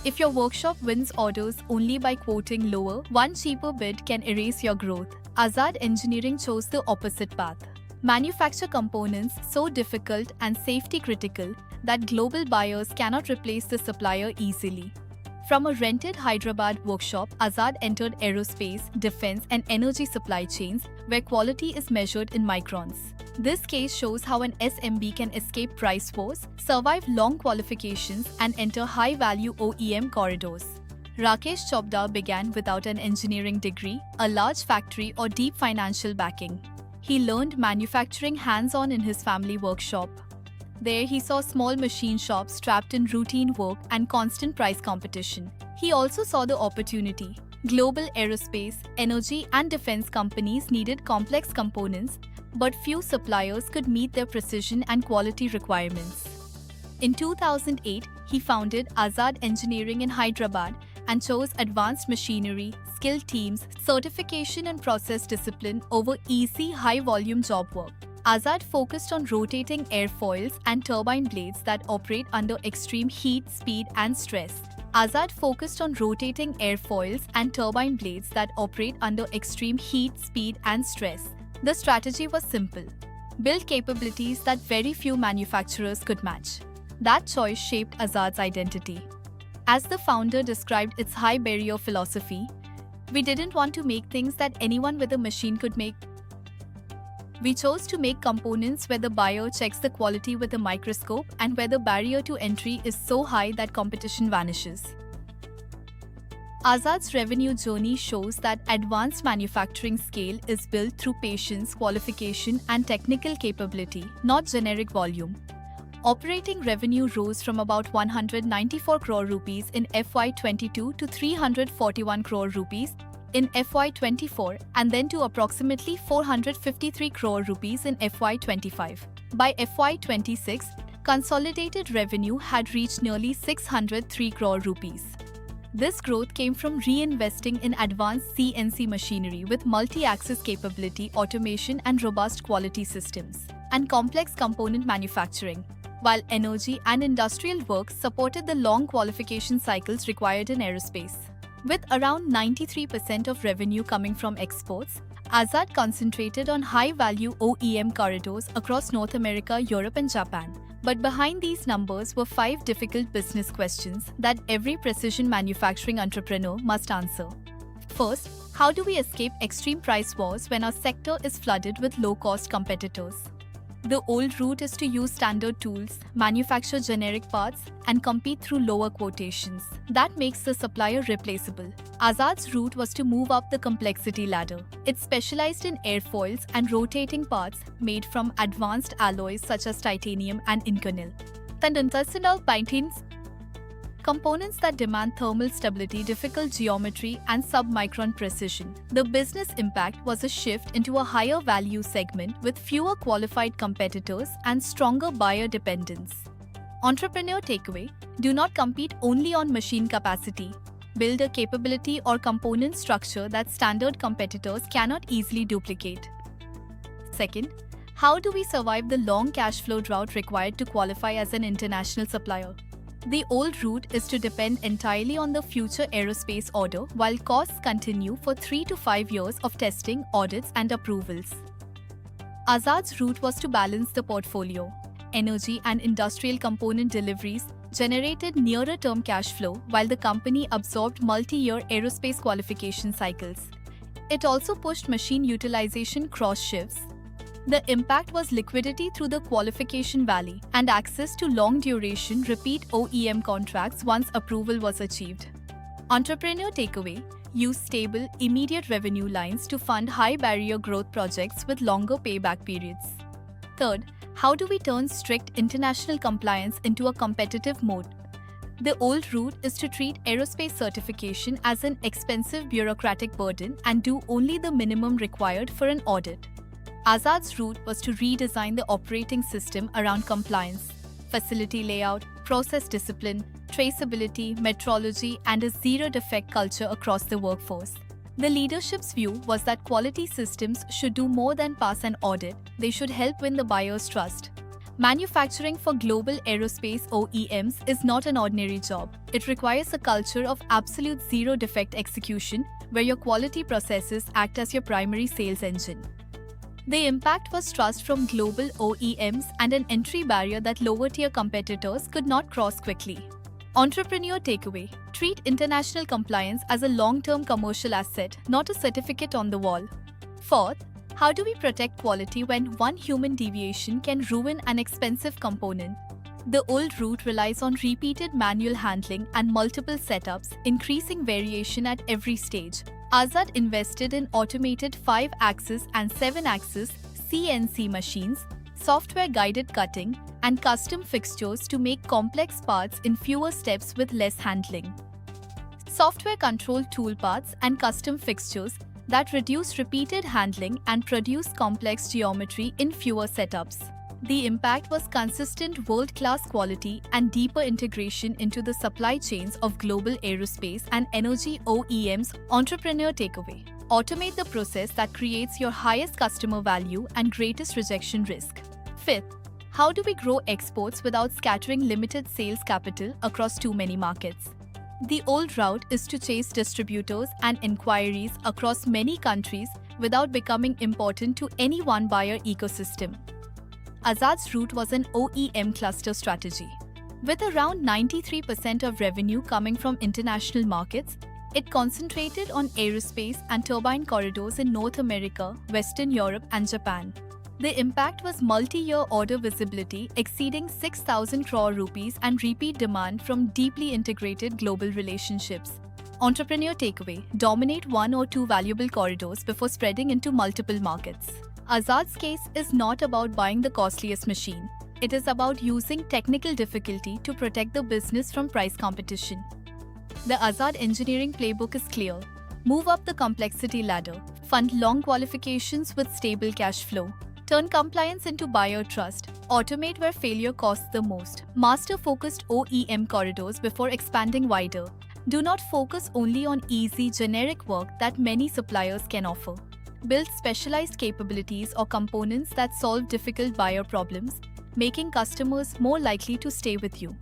If your workshop wins orders only by quoting lower, one cheaper bid can erase your growth. Azad Engineering chose the opposite path. Manufacture components so difficult and safety critical that global buyers cannot replace the supplier easily. From a rented Hyderabad workshop, Azad entered aerospace, defense, and energy supply chains where quality is measured in microns. This case shows how an SMB can escape price wars, survive long qualifications, and enter high-value OEM corridors. Rakesh Chopda began without an engineering degree, a large factory, or deep financial backing. He learned manufacturing hands-on in his family workshop. There, he saw small machine shops trapped in routine work and constant price competition. He also saw the opportunity. Global aerospace, energy, and defense companies needed complex components, but few suppliers could meet their precision and quality requirements. In 2008, he founded Azad Engineering in Hyderabad and chose advanced machinery, skilled teams, certification, and process discipline over easy, high-volume job work. Azad focused on rotating airfoils and turbine blades that operate under extreme heat, speed, and stress. Azad focused on rotating airfoils and turbine blades that operate under extreme heat, speed, and stress. The strategy was simple: build capabilities that very few manufacturers could match. That choice shaped Azad's identity. As the founder described its high barrier philosophy, we didn't want to make things that anyone with a machine could make. We chose to make components where the buyer checks the quality with a microscope and where the barrier to entry is so high that competition vanishes. Azad's revenue journey shows that advanced manufacturing scale is built through patience, qualification, and technical capability, not generic volume. Operating revenue rose from about 194 crore rupees in FY22 to 341 crore rupees in FY24 and then to approximately 453 crore rupees in FY25. By FY26, consolidated revenue had reached nearly 603 crore rupees. This growth came from reinvesting in advanced CNC machinery with multi-axis capability, automation, and robust quality systems, and complex component manufacturing, while energy and industrial work supported the long qualification cycles required in aerospace. With around 93% of revenue coming from exports, Azad concentrated on high-value OEM corridors across North America, Europe, and Japan. But behind these numbers were 5 difficult business questions that every precision manufacturing entrepreneur must answer. First, how do we escape extreme price wars when our sector is flooded with low-cost competitors? The old route is to use standard tools, manufacture generic parts, and compete through lower quotations. That makes the supplier replaceable. Azad's route was to move up the complexity ladder. It specialized in airfoils and rotating parts made from advanced alloys such as titanium and Inconel. Components that demand thermal stability, difficult geometry, and sub-micron precision. The business impact was a shift into a higher value segment with fewer qualified competitors and stronger buyer dependence. Entrepreneur takeaway: do not compete only on machine capacity. Build a capability or component structure that standard competitors cannot easily duplicate. Second, how do we survive the long cash flow drought required to qualify as an international supplier? The old route is to depend entirely on the future aerospace order while costs continue for 3 to 5 years of testing, audits, and approvals. Azad's route was to balance the portfolio. Energy and industrial component deliveries generated nearer-term cash flow while the company absorbed multi-year aerospace qualification cycles. It also pushed machine utilization cross-shifts. The impact was liquidity through the qualification valley and access to long-duration repeat OEM contracts once approval was achieved. Entrepreneur takeaway: use stable, immediate revenue lines to fund high-barrier growth projects with longer payback periods. Third, how do we turn strict international compliance into a competitive mode? The old route is to treat aerospace certification as an expensive bureaucratic burden and do only the minimum required for an audit. Azad's route was to redesign the operating system around compliance, facility layout, process discipline, traceability, metrology, and a zero-defect culture across the workforce. The leadership's view was that quality systems should do more than pass an audit, they should help win the buyer's trust. Manufacturing for global aerospace OEMs is not an ordinary job. It requires a culture of absolute zero defect execution where your quality processes act as your primary sales engine. The impact was trust from global OEMs and an entry barrier that lower-tier competitors could not cross quickly. Entrepreneur takeaway: treat international compliance as a long-term commercial asset, not a certificate on the wall. Fourth, how do we protect quality when one human deviation can ruin an expensive component? The old route relies on repeated manual handling and multiple setups, increasing variation at every stage. Azad invested in automated 5-axis and 7-axis CNC machines, software-guided cutting, and custom fixtures to make complex parts in fewer steps with less handling. Software-controlled toolpaths and custom fixtures that reduce repeated handling and produce complex geometry in fewer setups. The impact was consistent world-class quality and deeper integration into the supply chains of global aerospace and energy OEMs. Entrepreneur takeaway: automate the process that creates your highest customer value and greatest rejection risk. Fifth, how do we grow exports without scattering limited sales capital across too many markets? The old route is to chase distributors and inquiries across many countries without becoming important to any one buyer ecosystem. Azad's route was an OEM cluster strategy. With around 93% of revenue coming from international markets, it concentrated on aerospace and turbine corridors in North America, Western Europe, and Japan. The impact was multi-year order visibility exceeding 6,000 crore rupees and repeat demand from deeply integrated global relationships. Entrepreneur takeaway: dominate one or two valuable corridors before spreading into multiple markets. Azad's case is not about buying the costliest machine. It is about using technical difficulty to protect the business from price competition. The Azad engineering playbook is clear. Move up the complexity ladder. Fund long qualifications with stable cash flow. Turn compliance into buyer trust. Automate where failure costs the most. Master focused OEM corridors before expanding wider. Do not focus only on easy, generic work that many suppliers can offer. Build specialized capabilities or components that solve difficult buyer problems, making customers more likely to stay with you.